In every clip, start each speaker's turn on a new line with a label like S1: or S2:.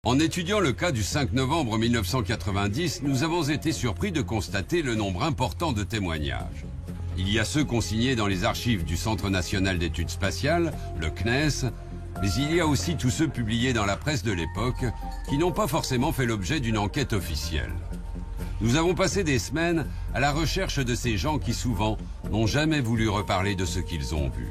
S1: En étudiant le cas du 5 novembre 1990, nous avons été surpris de constater le nombre important de témoignages. Il y a ceux consignés dans les archives du Centre national d'études spatiales, le CNES, mais il y a aussi tous ceux publiés dans la presse de l'époque qui n'ont pas forcément fait l'objet d'une enquête officielle. Nous avons passé des semaines à la recherche de ces gens qui souvent n'ont jamais voulu reparler de ce qu'ils ont vu.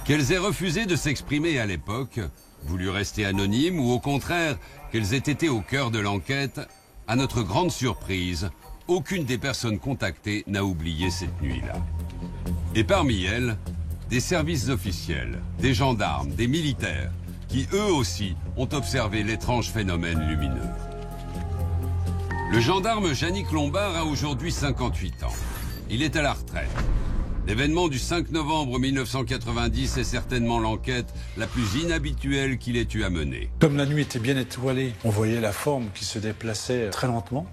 S1: Qu'elles aient refusé de s'exprimer à l'époque, voulu rester anonymes ou au contraire qu'elles aient été au cœur de l'enquête, à notre grande surprise, aucune des personnes contactées n'a oublié cette nuit-là. Et parmi elles, des services officiels, des gendarmes, des militaires, qui eux aussi ont observé l'étrange phénomène lumineux. Le gendarme Yannick Lombard a aujourd'hui 58 ans. Il est à la retraite. L'événement du 5 novembre 1990 est certainement l'enquête la plus inhabituelle qu'il ait eu à mener.
S2: Comme la nuit était bien étoilée, on voyait la forme qui se déplaçait très lentement.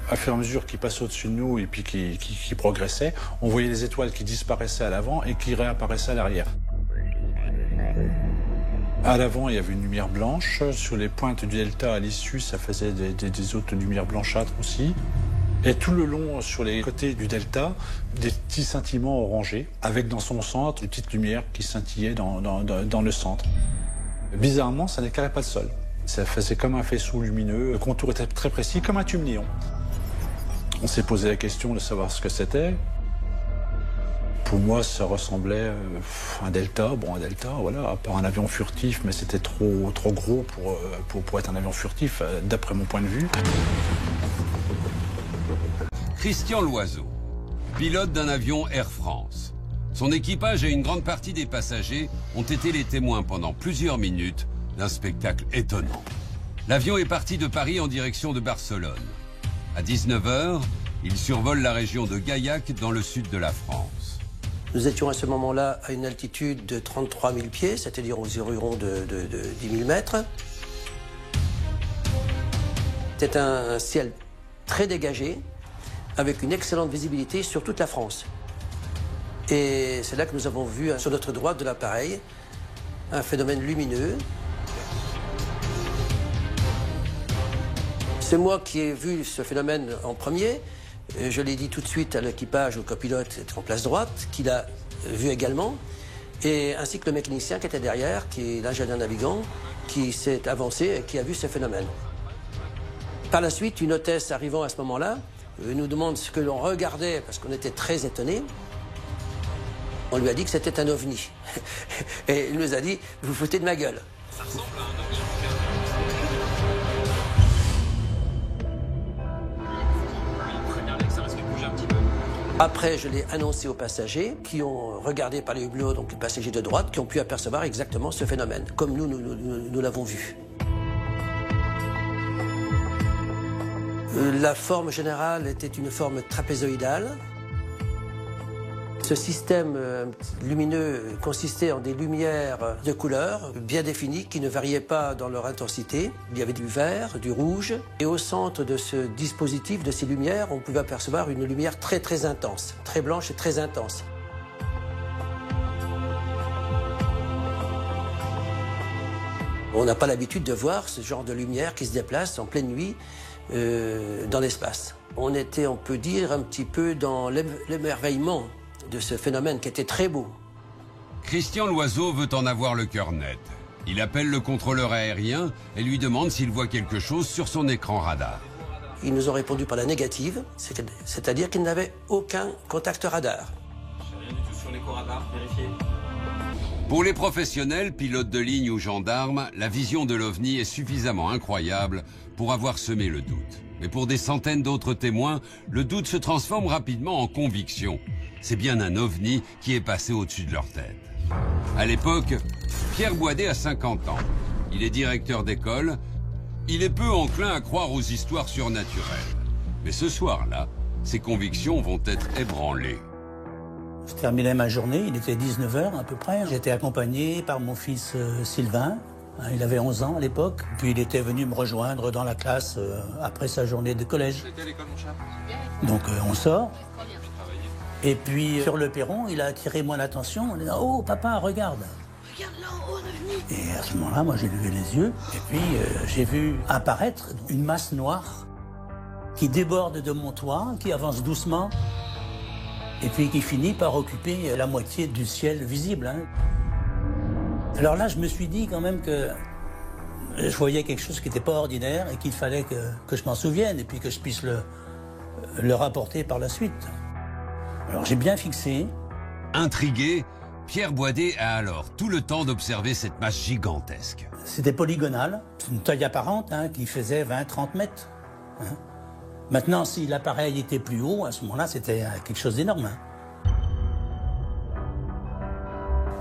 S2: À fur et à mesure qu'il passait au-dessus de nous et puis qui progressait, on voyait les étoiles qui disparaissaient à l'avant et qui réapparaissaient à l'arrière. À l'avant, il y avait une lumière blanche. Sur les pointes du delta, à l'issue, ça faisait des autres lumières blanchâtres aussi. Et tout le long, sur les côtés du delta, des petits scintillements orangés, avec dans son centre une petite lumière qui scintillait dans le centre. Bizarrement, ça n'éclairait pas le sol. Ça faisait comme un faisceau lumineux. Le contour était très précis, comme un tube néon. On s'est posé la question de savoir ce que c'était. Pour moi, ça ressemblait à un delta. Bon, un delta, voilà, à part un avion furtif, mais c'était trop gros pour être un avion furtif, d'après mon point de vue.
S1: Christian Loiseau, pilote d'un avion Air France. Son équipage et une grande partie des passagers ont été les témoins pendant plusieurs minutes d'un spectacle étonnant. L'avion est parti de Paris en direction de Barcelone. À 19 h, il survole la région de Gaillac dans le sud de la France.
S3: Nous étions à ce moment-là à une altitude de 33 000 pieds, c'est-à-dire aux environs de 10 000 mètres. C'était un ciel très dégagé, avec une excellente visibilité sur toute la France. Et c'est là que nous avons vu sur notre droite de l'appareil un phénomène lumineux. C'est moi qui ai vu ce phénomène en premier. Je l'ai dit tout de suite à l'équipage, au copilote en place droite, qui l'a vu également, et ainsi que le mécanicien qui était derrière, qui est l'ingénieur navigant, qui s'est avancé et qui a vu ce phénomène. Par la suite, une hôtesse arrivant à ce moment-là nous demande ce que l'on regardait, parce qu'on était très étonnés. On lui a dit que c'était un ovni. Et il nous a dit, vous vous foutez de ma gueule. Ça ressemble à un ovni. Après, je l'ai annoncé aux passagers qui ont regardé par les hublots, donc les passagers de droite, qui ont pu apercevoir exactement ce phénomène, comme nous l'avons vu. La forme générale était une forme trapézoïdale. Ce système lumineux consistait en des lumières de couleur bien définies qui ne variaient pas dans leur intensité. Il y avait du vert, du rouge. Et au centre de ce dispositif, de ces lumières, on pouvait apercevoir une lumière très très intense, très blanche et très intense. On n'a pas l'habitude de voir ce genre de lumière qui se déplace en pleine nuit dans l'espace. On était, on peut dire, un petit peu dans l'émerveillement de ce phénomène qui était très beau.
S1: Christian Loiseau veut en avoir le cœur net. Il appelle le contrôleur aérien et lui demande s'il voit quelque chose sur son écran radar.
S3: Ils nous ont répondu par la négative, c'est-à-dire qu'ils n'avaient aucun contact radar.
S4: Rien du tout sur l'éco-radar, vérifié.
S1: Pour les professionnels, pilotes de ligne ou gendarmes, la vision de l'OVNI est suffisamment incroyable pour avoir semé le doute. Mais pour des centaines d'autres témoins, le doute se transforme rapidement en conviction. C'est bien un OVNI qui est passé au-dessus de leur tête. À l'époque, Pierre Boidet a 50 ans. Il est directeur d'école. Il est peu enclin à croire aux histoires surnaturelles. Mais ce soir-là, ses convictions vont être ébranlées.
S5: Je terminais ma journée, il était 19 h à peu près. J'étais accompagné par mon fils Sylvain. Il avait 11 ans à l'époque. Puis il était venu me rejoindre dans la classe après sa journée de collège. Donc on sort. Et puis sur le perron, il a attiré mon attention en disant « Oh papa, regarde !»
S6: regarde là-haut, un ovni.
S5: Et à ce moment-là, moi j'ai levé les yeux et puis j'ai vu apparaître une masse noire qui déborde de mon toit, qui avance doucement et puis qui finit par occuper la moitié du ciel visible. Hein. Alors là, je me suis dit quand même que je voyais quelque chose qui n'était pas ordinaire et qu'il fallait que je m'en souvienne et puis que je puisse le rapporter par la suite. Alors j'ai bien fixé.
S1: Intrigué, Pierre Boisdet a alors tout le temps d'observer cette masse gigantesque.
S5: C'était polygonal, une taille apparente hein, qui faisait 20-30 mètres. Hein. Maintenant, si l'appareil était plus haut, à ce moment-là, c'était quelque chose d'énorme. Hein.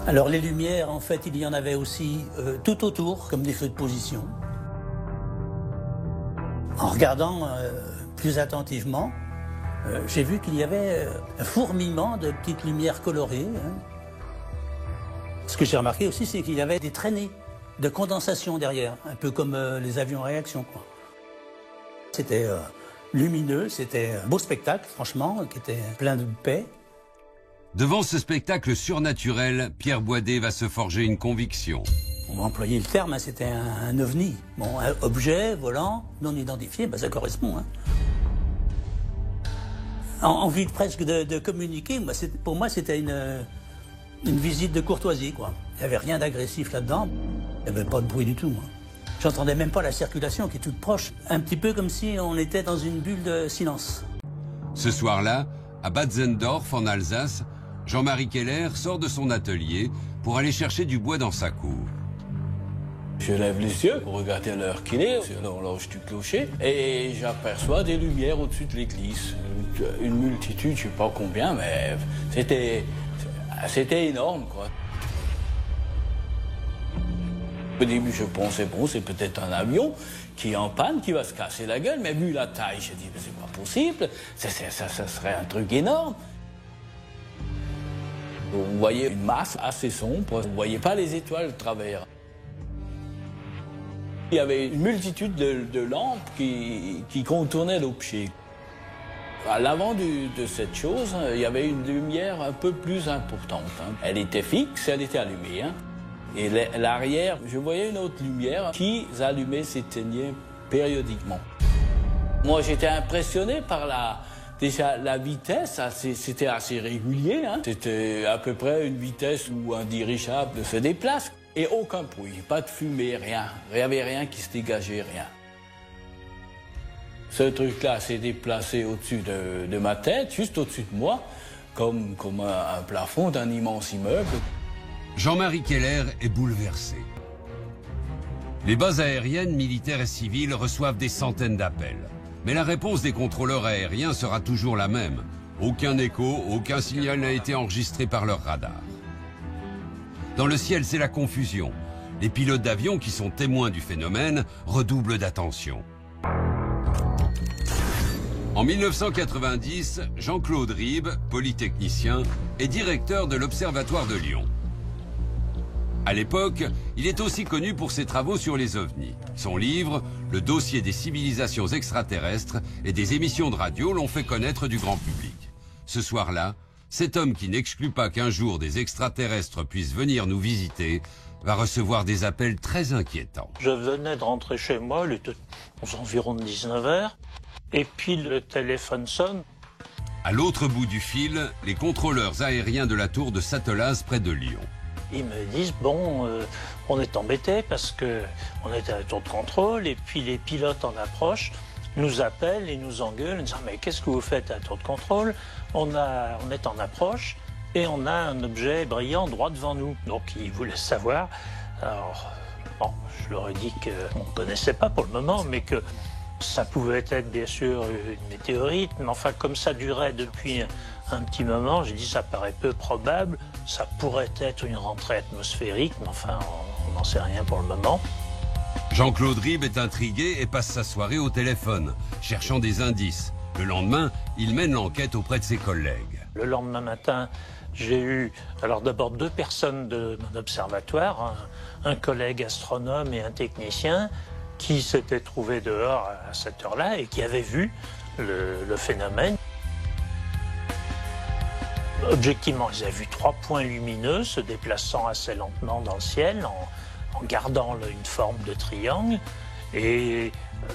S5: Alors les lumières, en fait, il y en avait aussi tout autour, comme des feux de position. En regardant plus attentivement, j'ai vu qu'il y avait un fourmillement de petites lumières colorées. Hein. Ce que j'ai remarqué aussi, c'est qu'il y avait des traînées de condensation derrière, un peu comme les avions à réaction. C'était lumineux, c'était un beau spectacle, franchement, qui était plein de paix.
S1: Devant ce spectacle surnaturel, Pierre Boisdet va se forger une conviction.
S5: On va employer le terme, hein, c'était un ovni. Bon, un objet volant non identifié, ben, ça correspond. Hein. Envie presque de communiquer, pour moi c'était une visite de courtoisie. Quoi. Il n'y avait rien d'agressif là-dedans, il n'y avait pas de bruit du tout. Moi. J'entendais même pas la circulation qui est toute proche, un petit peu comme si on était dans une bulle de silence.
S1: Ce soir-là, à Bad Zendorf, en Alsace, Jean-Marie Keller sort de son atelier pour aller chercher du bois dans sa cour.
S7: Je lève les yeux pour regarder l'heure qu'il est, c'est l'horloge du clocher, et j'aperçois des lumières au-dessus de l'église. Une multitude, je ne sais pas combien, mais c'était énorme, quoi. Au début, je pensais, bon, c'est peut-être un avion qui est en panne, qui va se casser la gueule, mais vu la taille, je dis, mais c'est pas possible, ça serait un truc énorme. Vous voyez une masse assez sombre, vous ne voyez pas les étoiles de travers. Il y avait une multitude de lampes qui contournaient l'objet. À l'avant de cette chose, il y avait une lumière un peu plus importante. Hein. Elle était fixe, elle était allumée. Hein. Et l'arrière, je voyais une autre lumière qui s'allumait, s'éteignait périodiquement. Moi, j'étais impressionné par déjà la vitesse, c'était assez régulier. Hein. C'était à peu près une vitesse où un dirigeable se déplace. Et aucun bruit, pas de fumée, rien. Il n'y avait rien qui se dégageait, rien. Ce truc-là s'est déplacé au-dessus de ma tête, juste au-dessus de moi, comme un plafond d'un immense immeuble.
S1: Jean-Marie Keller est bouleversé. Les bases aériennes, militaires et civiles reçoivent des centaines d'appels. Mais la réponse des contrôleurs aériens sera toujours la même. Aucun écho, aucun signal n'a été enregistré par leur radar. Dans le ciel, c'est la confusion. Les pilotes d'avion, qui sont témoins du phénomène, redoublent d'attention. En 1990, Jean-Claude Ribes, polytechnicien, est directeur de l'Observatoire de Lyon. À l'époque, il est aussi connu pour ses travaux sur les ovnis. Son livre, Le dossier des civilisations extraterrestres et des émissions de radio l'ont fait connaître du grand public. Ce soir-là, cet homme qui n'exclut pas qu'un jour des extraterrestres puissent venir nous visiter va recevoir des appels très inquiétants.
S8: Je venais de rentrer chez moi, il était aux environs de 19h, et puis le téléphone sonne.
S1: À l'autre bout du fil, les contrôleurs aériens de la tour de Satelaz près de Lyon.
S8: Ils me disent, bon, on est embêtés parce qu'on est à la tour de contrôle, et puis les pilotes en approche nous appellent et nous engueulent en disant, mais qu'est-ce que vous faites à la tour de contrôle? On est en approche et on a un objet brillant droit devant nous. Donc ils voulaient savoir. Alors, bon, je leur ai dit qu'on ne connaissait pas pour le moment, mais que ça pouvait être bien sûr une météorite. Mais enfin, comme ça durait depuis un petit moment, j'ai dit ça paraît peu probable. Ça pourrait être une rentrée atmosphérique, mais enfin, on n'en sait rien pour le moment.
S1: Jean-Claude Ribes est intrigué et passe sa soirée au téléphone, cherchant des indices. Le lendemain, il mène l'enquête auprès de ses collègues.
S8: Le lendemain matin, j'ai eu alors d'abord 2 personnes de mon observatoire, un collègue astronome et un technicien, qui s'étaient trouvés dehors à cette heure-là et qui avaient vu le phénomène. Objectivement, ils avaient vu 3 points lumineux se déplaçant assez lentement dans le ciel en gardant une forme de triangle. Et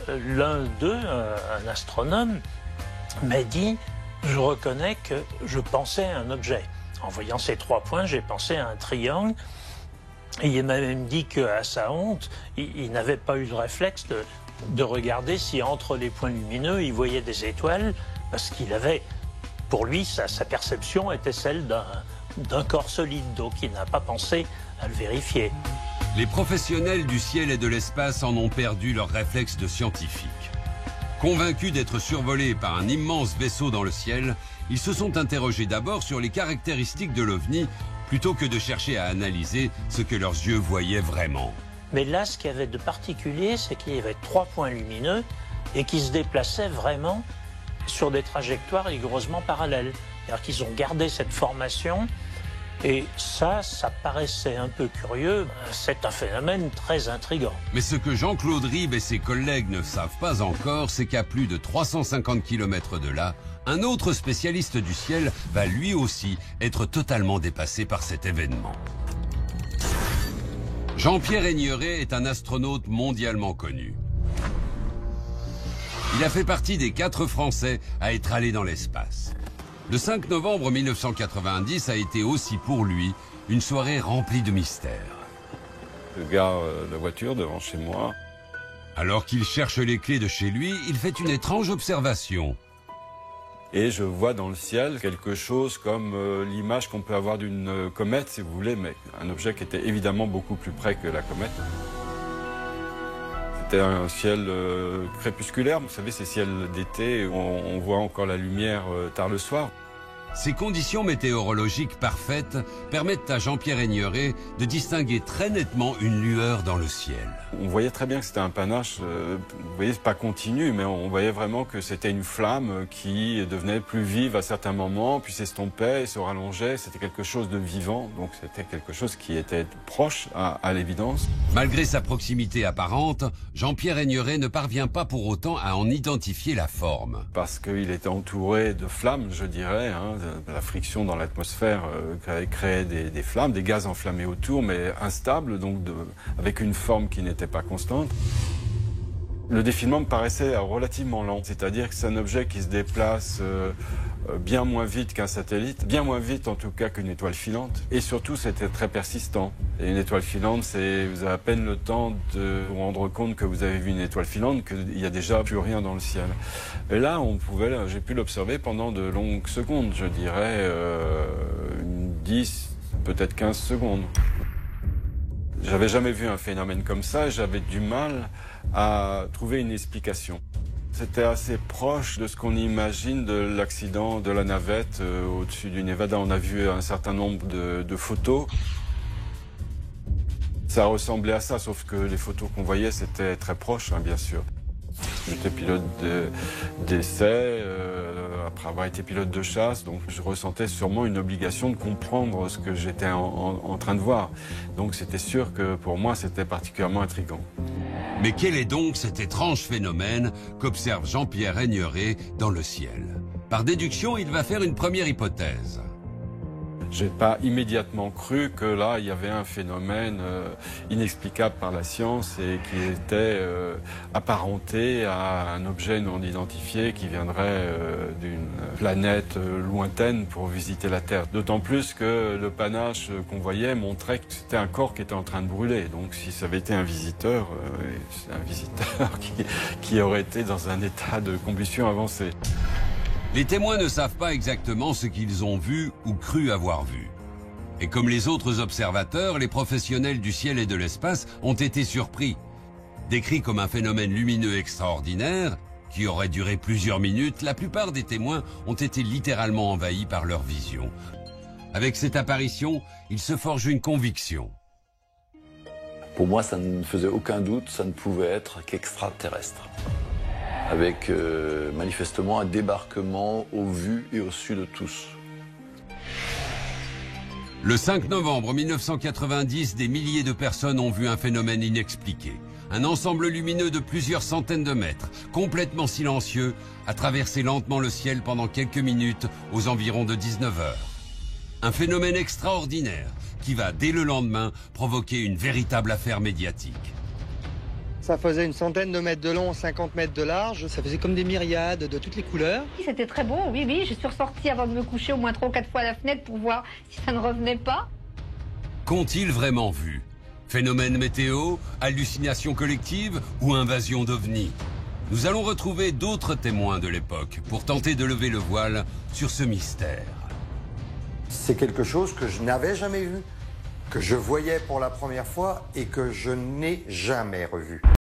S8: l'un d'eux, un astronome, m'a dit « Je reconnais que je pensais à un objet. En voyant ces 3 points, j'ai pensé à un triangle. » Et il m'a même dit qu'à sa honte, il n'avait pas eu le réflexe de regarder si entre les points lumineux, il voyait des étoiles, parce qu'il avait, pour lui, sa perception était celle d'un corps solide, donc il n'a pas pensé à le vérifier.
S1: Les professionnels du ciel et de l'espace en ont perdu leur réflexe de scientifique. Convaincus d'être survolés par un immense vaisseau dans le ciel, ils se sont interrogés d'abord sur les caractéristiques de l'OVNI, plutôt que de chercher à analyser ce que leurs yeux voyaient vraiment.
S8: Mais là, ce qu'il y avait de particulier, c'est qu'il y avait 3 points lumineux et qui se déplaçaient vraiment sur des trajectoires rigoureusement parallèles. C'est-à-dire qu'ils ont gardé cette formation et ça paraissait un peu curieux. C'est un phénomène très intriguant.
S1: Mais ce que Jean-Claude Ribes et ses collègues ne savent pas encore, c'est qu'à plus de 350 km de là, un autre spécialiste du ciel va lui aussi être totalement dépassé par cet événement. Jean-Pierre Aigneret est un astronaute mondialement connu. Il a fait partie des 4 Français à être allés dans l'espace. Le 5 novembre 1990 a été aussi pour lui une soirée remplie de mystères.
S6: Je gare la voiture devant chez moi.
S1: Alors qu'il cherche les clés de chez lui, il fait une étrange observation.
S6: Et je vois dans le ciel quelque chose comme l'image qu'on peut avoir d'une comète, si vous voulez, mais un objet qui était évidemment beaucoup plus près que la comète. C'était un ciel crépusculaire, vous savez, ces ciels d'été, on voit encore la lumière tard le soir.
S1: Ces conditions météorologiques parfaites permettent à Jean-Pierre Aigneret de distinguer très nettement une lueur dans le ciel.
S6: On voyait très bien que c'était un panache, vous voyez, pas continu, mais on voyait vraiment que c'était une flamme qui devenait plus vive à certains moments, puis s'estompait et se rallongeait. C'était quelque chose de vivant, donc c'était quelque chose qui était proche à l'évidence.
S1: Malgré sa proximité apparente, Jean-Pierre Aigneret ne parvient pas pour autant à en identifier la forme.
S6: Parce qu'il était entouré de flammes, je dirais, hein. La friction dans l'atmosphère créait des flammes, des gaz enflammés autour, mais instables, donc avec une forme qui n'était pas constante. Le défilement me paraissait relativement lent, c'est-à-dire que c'est un objet qui se déplace bien moins vite qu'un satellite, bien moins vite en tout cas qu'une étoile filante, et surtout c'était très persistant. Et une étoile filante, vous avez à peine le temps de vous rendre compte que vous avez vu une étoile filante, qu'il n'y a déjà plus rien dans le ciel. Et là, j'ai pu l'observer pendant de longues secondes, je dirais 10, peut-être 15 secondes. J'avais jamais vu un phénomène comme ça, j'avais du mal à trouver une explication. C'était assez proche de ce qu'on imagine de l'accident de la navette au-dessus du Nevada. On a vu un certain nombre de photos. Ça ressemblait à ça, sauf que les photos qu'on voyait, c'était très proche, hein, bien sûr. J'étais pilote d'essai, après avoir été pilote de chasse, donc je ressentais sûrement une obligation de comprendre ce que j'étais en train de voir. Donc c'était sûr que pour moi, c'était particulièrement intriguant.
S1: Mais quel est donc cet étrange phénomène qu'observe Jean-Pierre Aigneret dans le ciel? Par déduction, il va faire une première hypothèse.
S6: J'ai pas immédiatement cru que là, il y avait un phénomène inexplicable par la science et qui était apparenté à un objet non identifié qui viendrait d'une planète lointaine pour visiter la Terre. D'autant plus que le panache qu'on voyait montrait que c'était un corps qui était en train de brûler. Donc si ça avait été un visiteur qui aurait été dans un état de combustion avancée.
S1: Les témoins ne savent pas exactement ce qu'ils ont vu ou cru avoir vu. Et comme les autres observateurs, les professionnels du ciel et de l'espace ont été surpris. Décrit comme un phénomène lumineux extraordinaire, qui aurait duré plusieurs minutes, la plupart des témoins ont été littéralement envahis par leur vision. Avec cette apparition, ils se forgent une conviction.
S9: Pour moi, ça ne faisait aucun doute, ça ne pouvait être qu'extraterrestre. Avec manifestement un débarquement au vu et au su de tous.
S1: Le 5 novembre 1990, des milliers de personnes ont vu un phénomène inexpliqué. Un ensemble lumineux de plusieurs centaines de mètres, complètement silencieux, a traversé lentement le ciel pendant quelques minutes aux environs de 19 h. Un phénomène extraordinaire qui va, dès le lendemain, provoquer une véritable affaire médiatique.
S10: Ça faisait une centaine de mètres de long, 50 mètres de large. Ça faisait comme des myriades de toutes les couleurs.
S11: C'était très beau, oui, oui. Je suis ressortie avant de me coucher au moins 3 ou 4 fois à la fenêtre pour voir si ça ne revenait pas.
S1: Qu'ont-ils vraiment vu? Phénomène météo, hallucination collective ou invasion d'ovnis? Nous allons retrouver d'autres témoins de l'époque pour tenter de lever le voile sur ce mystère.
S12: C'est quelque chose que je n'avais jamais vu, que je voyais pour la première fois et que je n'ai jamais revu.